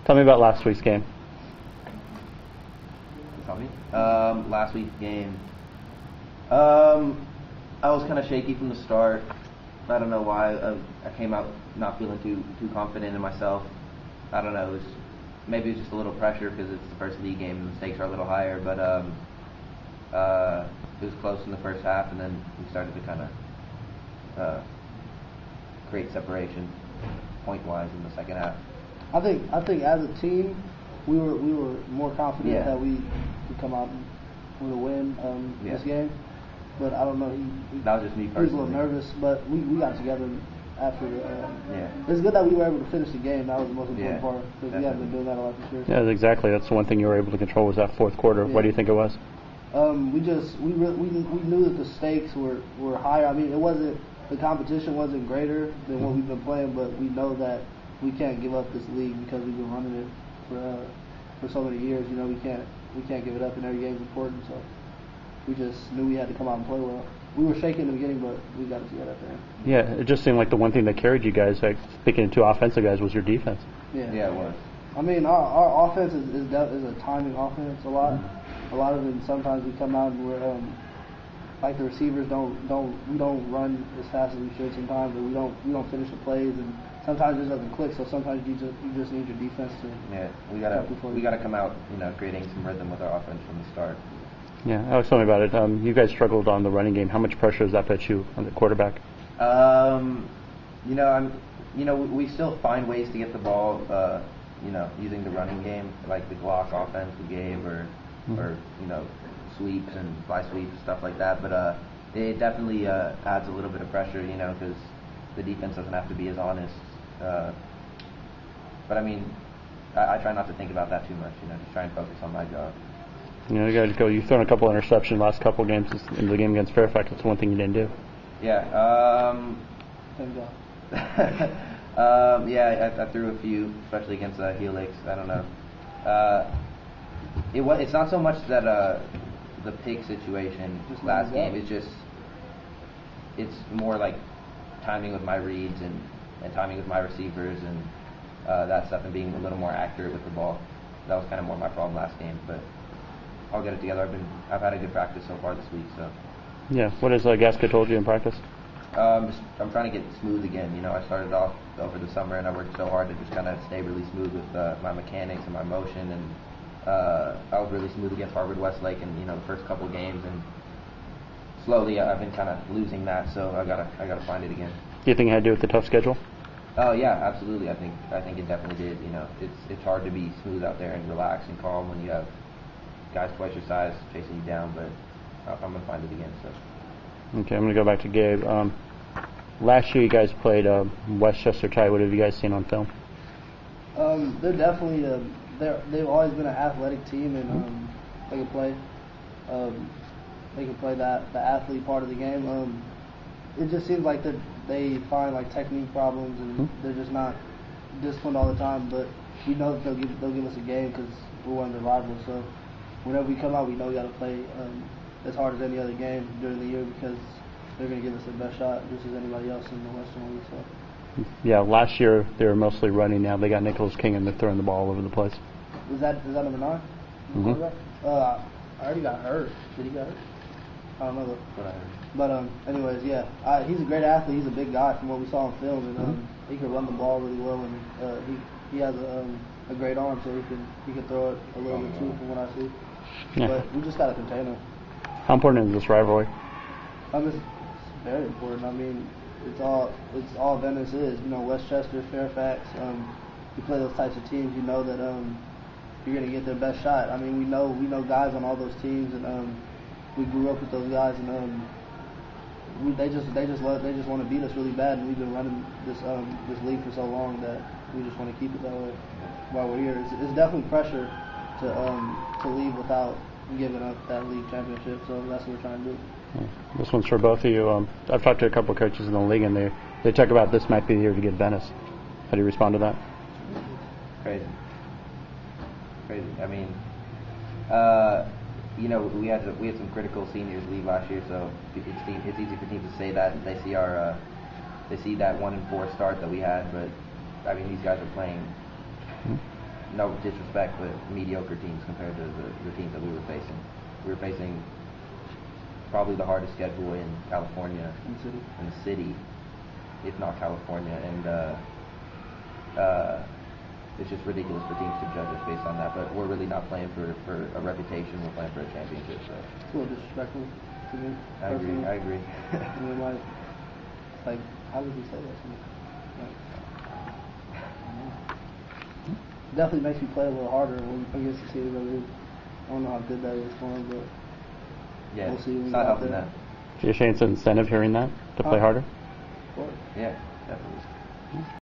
Tell me about last week's game. Tell me. Last week's game. I was kind of shaky from the start. I don't know why. I came out not feeling too confident in myself. I don't know. Maybe it was just a little pressure because it's the first league game and the stakes are a little higher. But it was close in the first half, and then we started to kind of create separation point-wise in the second half. I think as a team, we were more confident that we could come out with a win this game. But I don't know. That was just me personally. He was a little nervous, but we got together after the. It's good that we were able to finish the game. That was the most important part. Because we haven't been doing that a lot this year. Yeah, exactly. That's the one thing you were able to control was that fourth quarter. What do you think it was? We knew that the stakes were higher. I mean, the competition wasn't greater than what we've been playing, but we know that we can't give up this league because we've been running it for so many years. You know, we can't give it up, and every game's important. So we just knew we had to come out and play well. We were shaky in the beginning, but we got it together at the end. Yeah, it just seemed like the one thing that carried you guys, like speaking of two offensive guys, was your defense. Yeah, it was. I mean, our offense is a timing offense a lot. A lot of it. Sometimes we come out and we're like the receivers we don't run as fast as we should sometimes, but we don't finish the plays, and sometimes it doesn't click. So sometimes you just need your defense to. Yeah, we gotta come out, creating some rhythm with our offense from the start. Yeah, Alex, tell me about it. You guys struggled on the running game. How much pressure does that put you on the quarterback? We still find ways to get the ball. Using the running game, like the Glock offense we gave, or sweeps and fly sweeps, stuff like that. But it definitely adds a little bit of pressure, because the defense doesn't have to be as honest. But I mean, I try not to think about that too much. Just try and focus on my job. You guys you've thrown a couple interceptions last couple games in the game against Fairfax. That's one thing you didn't do. Yeah. Thank God. I threw a few, especially against Helix. I don't know. It's not so much that the pick situation just last game. It's more like timing with my reads and timing with my receivers and that stuff, and being a little more accurate with the ball. That was kind of more my problem last game, but I'll get it together. I've had a good practice so far this week. So. Yeah. What has Gasca told you in practice? I'm trying to get smooth again. I started off over the summer and I worked so hard to just kind of stay really smooth with my mechanics and my motion, and I was really smooth against Harvard Westlake in the first couple of games, and slowly I've been kind of losing that. So I gotta find it again. Do you think it had to do with the tough schedule? Oh yeah, absolutely. I think it definitely did. It's hard to be smooth out there and relax and calm when you have guys twice your size chasing you down, but I'm gonna find it again. So. Okay, I'm gonna go back to Gabe. Last year you guys played Westchester tie. What have you guys seen on film? They're definitely they've always been an athletic team, and they can play. They can play the athlete part of the game. It just seems like they find like technique problems, and they're just not disciplined all the time. But we know that they'll give us a game because we're one of their rivals. So whenever we come out, we know we got to play as hard as any other game during the year, because they're going to give us their best shot just as anybody else in the Western League. So. Yeah, last year they were mostly running. Now they got Nicholas King and they're throwing the ball all over the place. Is that number 9? Mm-hmm. I already got hurt. Did he get hurt? I don't know what I heard. But anyways, yeah, he's a great athlete. He's a big guy from what we saw on film, and he can run the ball really well, and he has a great arm, so he can throw it a little bit too, from what I see. Yeah. But we just got to contain him. How important is this rivalry? It's very important. I mean, it's all Venice is. Westchester, Fairfax. You play those types of teams, you know that you're going to get their best shot. I mean, we know guys on all those teams, and we grew up with those guys, and they just want to beat us really bad, and we've been running this league for so long that we just want to keep it that way while we're here. It's definitely pressure to leave without giving up that league championship, so that's what we're trying to do. Yeah. This one's for both of you. I've talked to a couple of coaches in the league, and they talk about this might be the year to get Venice. How do you respond to that? Crazy. I mean, we had some critical seniors leave last year, so it's easy for teams to say that they see that 1-4 start that we had, but I mean these guys are playing no disrespect, but mediocre teams compared to the teams that we were facing. We were facing probably the hardest schedule in California, in the city, if not California, and it's just ridiculous for teams to judge us based on that. But we're really not playing for a reputation. We're playing for a championship. So It's a little disrespectful to me. I agree. I agree. I mean, like, how would you say that to me? Like, definitely makes me play a little harder when against the city. I don't know how good that is for him, but Yeah, we'll see when it's we not get out helping there. that. Do you think it's an incentive hearing that to play harder? Of course. Yeah, definitely.